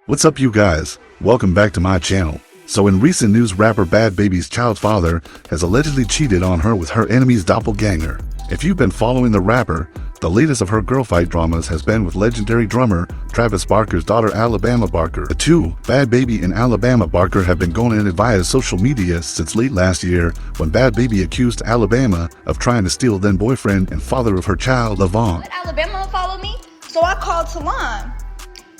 What's up you guys? Welcome back to my channel. So in recent news, rapper Bad Baby's child father has allegedly cheated on her with her enemy's doppelganger. If you've been following the rapper, the latest of her girl fight dramas has been with legendary drummer Travis Barker's daughter Alabama Barker. The two, Bad Baby and Alabama Barker, have been going at it via social media since late last year when Bad Baby accused Alabama of trying to steal then boyfriend and father of her child, Levon. Let Alabama follow me, so I called Talon.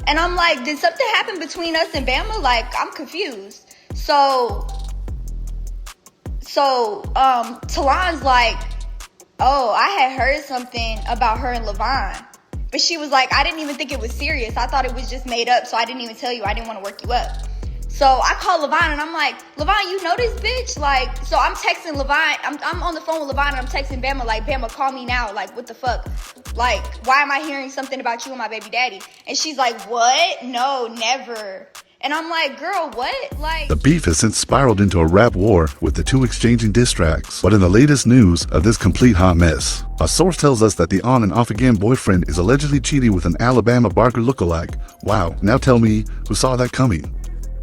And I'm like, did something happen between us and Bama? Like, I'm confused. So Talon's like, oh, I had heard something about her and Levon. But she was like, I didn't even think it was serious. I thought it was just made up, so I didn't even tell you. I didn't want to work you up. So I called Levon and I'm like, Levon, you know this bitch? Like, so I'm texting Levon. I'm on the phone with Levon and I'm texting Bama like, Bama, call me now. Like, what the fuck? Like, why am I hearing something about you and my baby daddy? And she's like, what? No, never. And I'm like, girl, what? Like, the beef has since spiraled into a rap war with the two exchanging diss tracks. But in the latest news of this complete hot mess, a source tells us that the on and off again boyfriend is allegedly cheating with an Alabama Barker lookalike. Wow, now tell me who saw that coming.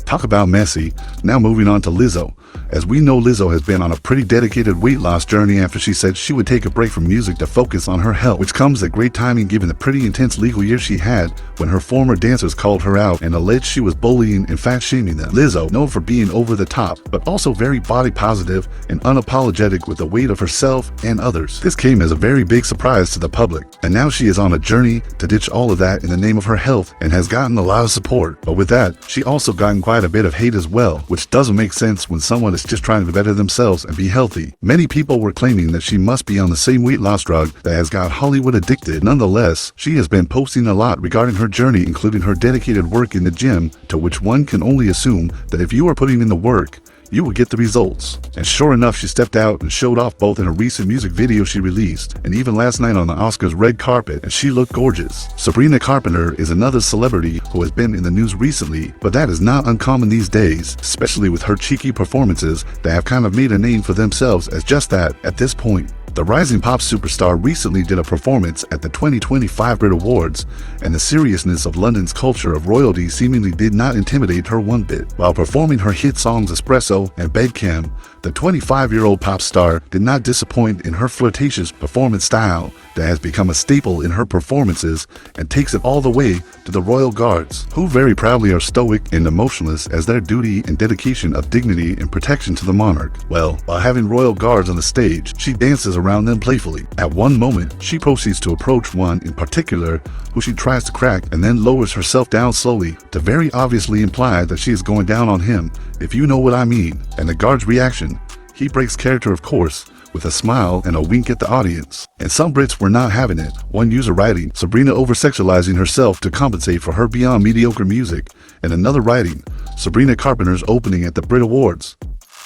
Talk about messy. Now moving on to Lizzo. As we know, Lizzo has been on a pretty dedicated weight loss journey after she said she would take a break from music to focus on her health, which comes at great timing given the pretty intense legal year she had when her former dancers called her out and alleged she was bullying and fat shaming them. Lizzo, known for being over the top, but also very body positive and unapologetic with the weight of herself and others. This came as a very big surprise to the public, and now she is on a journey to ditch all of that in the name of her health and has gotten a lot of support. But with that, she also gotten quite a bit of hate as well, which doesn't make sense when someone is just trying to better themselves and be healthy. Many people were claiming that she must be on the same weight loss drug that has got Hollywood addicted. Nonetheless, she has been posting a lot regarding her journey, including her dedicated work in the gym, to which one can only assume that if you are putting in the work, you will get the results. And sure enough, she stepped out and showed off both in a recent music video she released and even last night on the Oscars red carpet, and she looked gorgeous. Sabrina Carpenter is another celebrity who has been in the news recently, but that is not uncommon these days, especially with her cheeky performances that have kind of made a name for themselves as just that at this point. The rising pop superstar recently did a performance at the 2025 Brit Awards, and the seriousness of London's culture of royalty seemingly did not intimidate her one bit. While performing her hit songs Espresso and Bedcam, the 25-year-old pop star did not disappoint in her flirtatious performance style that has become a staple in her performances and takes it all the way to the royal guards, who very proudly are stoic and emotionless as their duty and dedication of dignity and protection to the monarch. Well, while having royal guards on the stage, she dances around them playfully. At one moment, she proceeds to approach one in particular who she tries to crack and then lowers herself down slowly to very obviously imply that she is going down on him, if you know what I mean. And the guard's reaction? He breaks character, of course, with a smile and a wink at the audience. And some Brits were not having it. One user writing, Sabrina over-sexualizing herself to compensate for her beyond mediocre music, and another writing, Sabrina Carpenter's opening at the Brit Awards.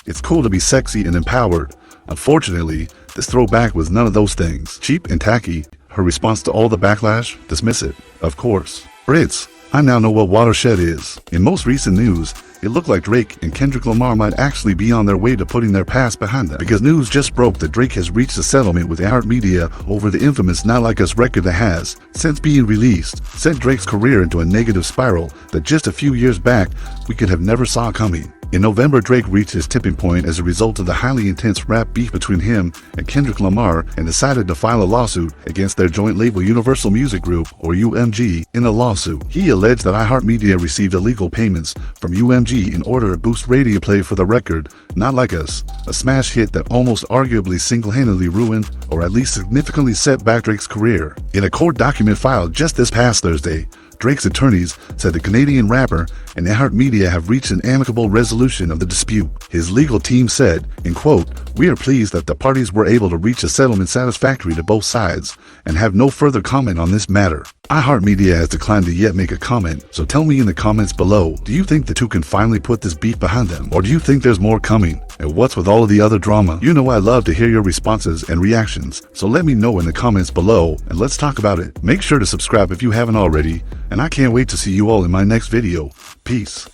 It's cool to be sexy and empowered. Unfortunately, this throwback was none of those things. Cheap and tacky. Her response to all the backlash? Dismiss it, of course. Brits, I now know what watershed is. In most recent news, it looked like Drake and Kendrick Lamar might actually be on their way to putting their past behind them, because news just broke that Drake has reached a settlement with iHeartMedia over the infamous Not Like Us record that has, since being released, sent Drake's career into a negative spiral that just a few years back we could have never saw coming. In November, Drake reached his tipping point as a result of the highly intense rap beef between him and Kendrick Lamar and decided to file a lawsuit against their joint label Universal Music Group, or UMG. In the lawsuit, he alleged that iHeartMedia received illegal payments from UMG in order to boost radio play for the record Not Like Us, a smash hit that almost arguably single-handedly ruined or at least significantly set back Drake's career. In a court document filed just this past Thursday, Drake's attorneys said the Canadian rapper and iHeartMedia have reached an amicable resolution of the dispute. His legal team said, in quote, "We are pleased that the parties were able to reach a settlement satisfactory to both sides and have no further comment on this matter." iHeartMedia has declined to yet make a comment, so tell me in the comments below, do you think the two can finally put this beef behind them? Or do you think there's more coming? And what's with all of the other drama? You know I love to hear your responses and reactions, so let me know in the comments below and let's talk about it. Make sure to subscribe if you haven't already, and I can't wait to see you all in my next video. Peace.